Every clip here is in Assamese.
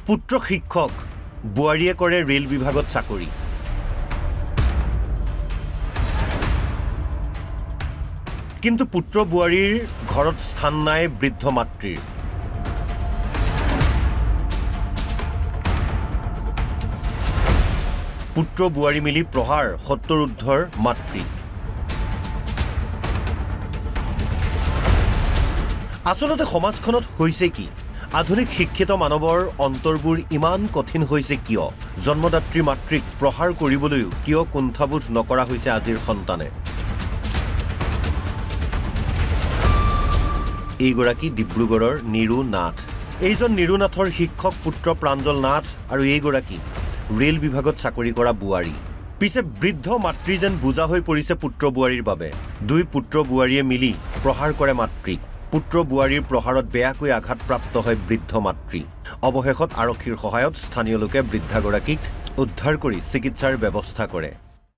পুত্ৰ শিক্ষক বুৱাৰীয়ে কৰে ৰেল বিভাগত চাকৰি। কিন্তু পুত্ৰ বুৱাৰীৰ ঘৰত স্থান নাই বৃদ্ধ মাতৃৰ। পুত্ৰ বুৱাৰী মিলি প্ৰহাৰ ৭০ ঊৰ্ধৰ মাতৃক। আচলতে সমাজখনত হৈছে কি? আধুনিক শিক্ষিত মানৱৰ অন্তৰবোৰ ইমান কঠিন হৈছে কিয়? জন্মদাত্ৰী মাতৃক প্ৰহাৰ কৰিবলৈও কিয় কুণ্ঠাবোধ নকৰা হৈছে আজিৰ সন্তানে? এইগৰাকী ডিব্ৰুগড়ৰ নিৰু নাথ। এইজন নিৰু নাথৰ শিক্ষক পুত্ৰ প্ৰাঞ্জল নাথ আৰু এইগৰাকী ৰেল বিভাগত চাকৰি কৰা বুৱাৰী। পিছে বৃদ্ধ মাতৃ যেন বুজা হৈ পৰিছে পুত্ৰ বুৱাৰীৰ বাবে। দুই পুত্ৰ বুৱাৰীয়ে মিলি প্ৰহাৰ কৰে মাতৃক। পুত্ৰ বুৱাৰীৰ প্ৰহাৰত বেয়াকৈ আঘাতপ্ৰাপ্ত হয় বৃদ্ধ মাতৃ। অৱশেষত আৰক্ষীৰ সহায়ত স্থানীয় লোকে বৃদ্ধাগৰাকীক উদ্ধাৰ কৰি চিকিৎসাৰ ব্যৱস্থা কৰে।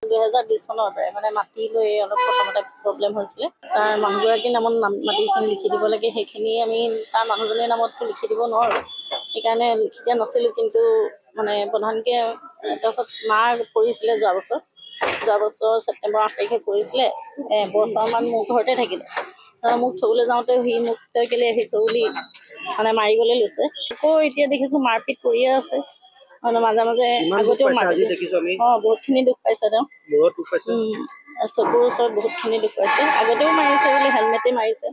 2020 চনৰ মানে মাটি লৈ অলপ প্ৰথমতে প্ৰব্লেম হৈছিলে। তাৰ মানুহগৰাকীৰ নামত মাটিখিনি লিখি দিব লাগে, সেইখিনি আমি তাৰ মানুহজনীৰ নামততো লিখি দিব নোৱাৰোঁ, সেইকাৰণে লিখি দিয়া নাছিলোঁ। কিন্তু মানে প্ৰধানকৈ তাৰপাছত মা পৰিছিলে যোৱা বছৰ ছেপ্টেম্বৰ 8 তাৰিখে পৰিছিলে। এবছৰমান মোৰ ঘৰতে থাকিলে। মোক থবলৈ যাওঁতে সি মোক তই কেলৈ আহিছ বুলি মানে মাৰিবলৈ লৈছে। আকৌ এতিয়া দেখিছোঁ মাৰপিট কৰিয়ে আছে। মাজে মাজে আগতেও বহুতখিনি দুখ পাইছে তেওঁ। চকুৰ ওচৰত বহুতখিনি দুখ পাইছে। আগতেও মাৰিছে বুলি হেলমেটে মাৰিছে।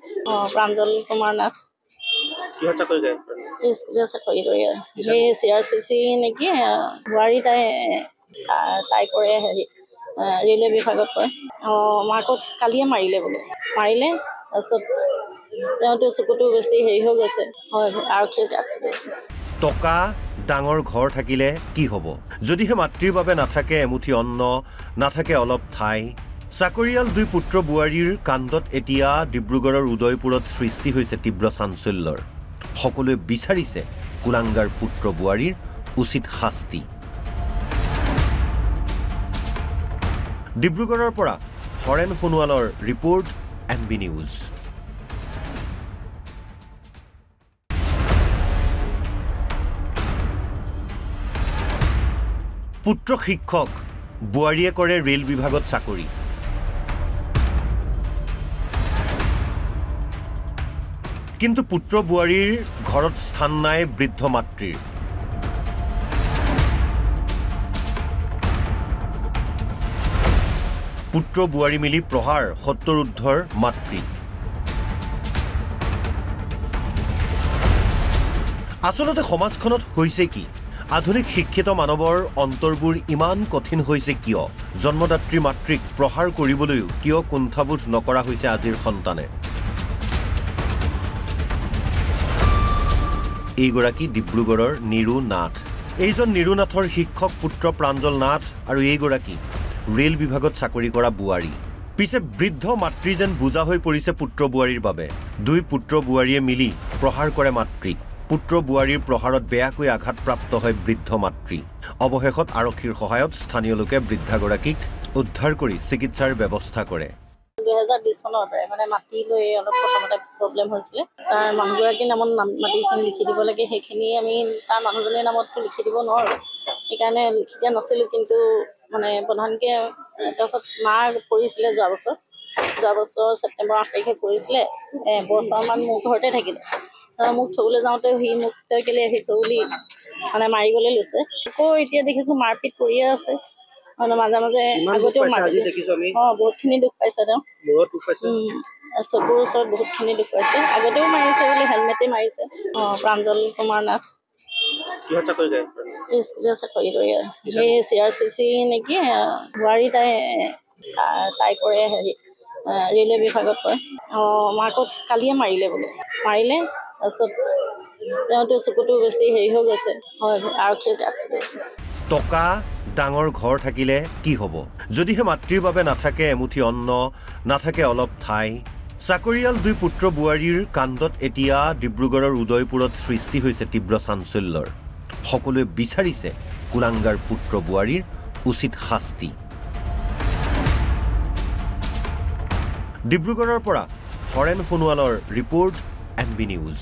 প্ৰাঞ্জল কুমাৰ নাথ চাকৰি কৰি সেই CRCC নেকি বুৱাৰী তাই কৰে ৰেলৱে বিভাগত কৰে। মাকত কালিয়ে মাৰিলে বোলে। তাৰপিছত তেওঁতো চকুটো বেছি হেৰি হৈ গৈছে। হয়, আৰক্ষীৰ এক্সিডেণ্ট। টকা ডাঙৰ ঘৰ থাকিলে কি হ'ব? যদিহে মাতৃৰ বাবে নাথাকে এমুঠি অন্ন, নাথাকে অলপ ঠাই। চাকৰিয়াল দুই পুত্ৰ বুৱাৰীৰ কাণ্ডত এতিয়া ডিব্ৰুগড়ৰ উদয়পুৰত সৃষ্টি হৈছে তীব্ৰ চাঞ্চল্যৰ। সকলোৱে বিচাৰিছে কুলাংগাৰ পুত্ৰ বুৱাৰীৰ উচিত শাস্তি। ডিব্ৰুগড়ৰ পৰা হৰেণ সোণোৱালৰ ৰিপৰ্ট, NB নিউজ। পুত্ৰ শিক্ষক বুৱাৰীয়ে কৰে ৰেল বিভাগত চাকৰি। কিন্তু পুত্ৰ বুৱাৰীৰ ঘৰত স্থান নাই বৃদ্ধ মাতৃৰ। পুত্ৰ বুৱাৰী মিলি প্ৰহাৰ ৭০ ঊৰ্ধৰ মাতৃক। আচলতে সমাজখনত হৈছে কি? আধুনিক শিক্ষিত মানৱৰ অন্তৰবোৰ ইমান কঠিন হৈছে কিয়? জন্মদাত্ৰী মাতৃক প্ৰহাৰ কৰিবলৈও কিয় কুণ্ঠাবোধ নকৰা হৈছে আজিৰ সন্তানে? এইগৰাকী ডিব্ৰুগড়ৰ নিৰু নাথ। এইজন নিৰু নাথৰ শিক্ষক পুত্ৰ প্ৰাঞ্জল নাথ আৰু এইগৰাকী ৰেল বিভাগত চাকৰি কৰা বুৱাৰী। পিছে বৃদ্ধ মাতৃ যেন বুজা হৈ পৰিছে পুত্ৰ বুৱাৰীৰ বাবে। দুই পুত্ৰ বুৱাৰীয়ে মিলি প্ৰহাৰ কৰে মাতৃক। পুত্ৰ বুৱাৰীৰ প্ৰহাৰত বেয়াকৈ আঘাতপ্ৰাপ্ত হয় বৃদ্ধ মাতৃ। অৱশেষত আৰক্ষীৰ সহায়ত স্থানীয় লোকে বৃদ্ধাগৰাকীক উদ্ধাৰ কৰি চিকিৎসাৰ ব্যৱস্থা কৰে। 2020 চনৰ মানে মাটি লৈ অলপ প্ৰথমতে প্ৰব্লেম হৈছিলে। তাৰ মানুহগৰাকীৰ নামত মাটিখিনি লিখি দিব লাগে, সেইখিনি আমি তাৰ মানুহজনীৰ নামততো লিখি দিব নোৱাৰোঁ, সেইকাৰণে লিখি দিয়া নাছিলোঁ। কিন্তু মানে প্ৰধানকৈ তাৰপাছত মা পৰিছিলে যোৱা বছৰ ছেপ্টেম্বৰ 8 তাৰিখে পৰিছিলে। এবছৰমান মোৰ ঘৰতে থাকিলে। মোক থবলৈ যাওঁতে সি মোক তই কেলৈ আহিছ বুলি মানে মাৰিবলৈ লৈছে। আকৌ এতিয়া দেখিছোঁ মাৰপিট কৰিয়ে আছে। মাজে মাজে আগতেও বহুতখিনি দুখ পাইছে তেওঁ। চকুৰ ওচৰত বহুতখিনি দুখ পাইছে। আগতেও মাৰিছে বুলি হেলমেটে মাৰিছে। প্ৰাঞ্জল কুমাৰ নাথ চাকৰি কৰি সেই CRCC নেকি বুৱাৰী তাই কৰে ৰেলৱে বিভাগত কৰে। মাকত কালিয়ে মাৰিলে বোলে। তাৰপিছত তেওঁতো চকুটো বেছি হেৰি হৈ গৈছে। হয়, আৰক্ষীৰ এক্সিডেণ্ট। টকা ডাঙৰ ঘৰ থাকিলে কি হ'ব? যদিহে মাতৃৰ বাবে নাথাকে এমুঠি অন্ন, নাথাকে অলপ ঠাই। চাকৰিয়াল দুই পুত্ৰ বুৱাৰীৰ কাণ্ডত এতিয়া ডিব্ৰুগড়ৰ উদয়পুৰত সৃষ্টি হৈছে তীব্ৰ চাঞ্চল্যৰ। সকলোৱে বিচাৰিছে কুলাংগাৰ পুত্ৰ বুৱাৰীৰ উচিত শাস্তি। ডিব্ৰুগড়ৰ পৰা হৰেণ সোণোৱালৰ ৰিপৰ্ট, NB নিউজ।